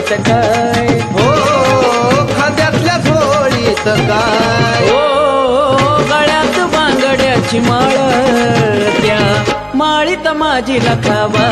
झोळीत काय हो खांद्यातल्या झोळीत काय हो गळ्यात बांगड्याची माळ त्या माळीत माझी लखावा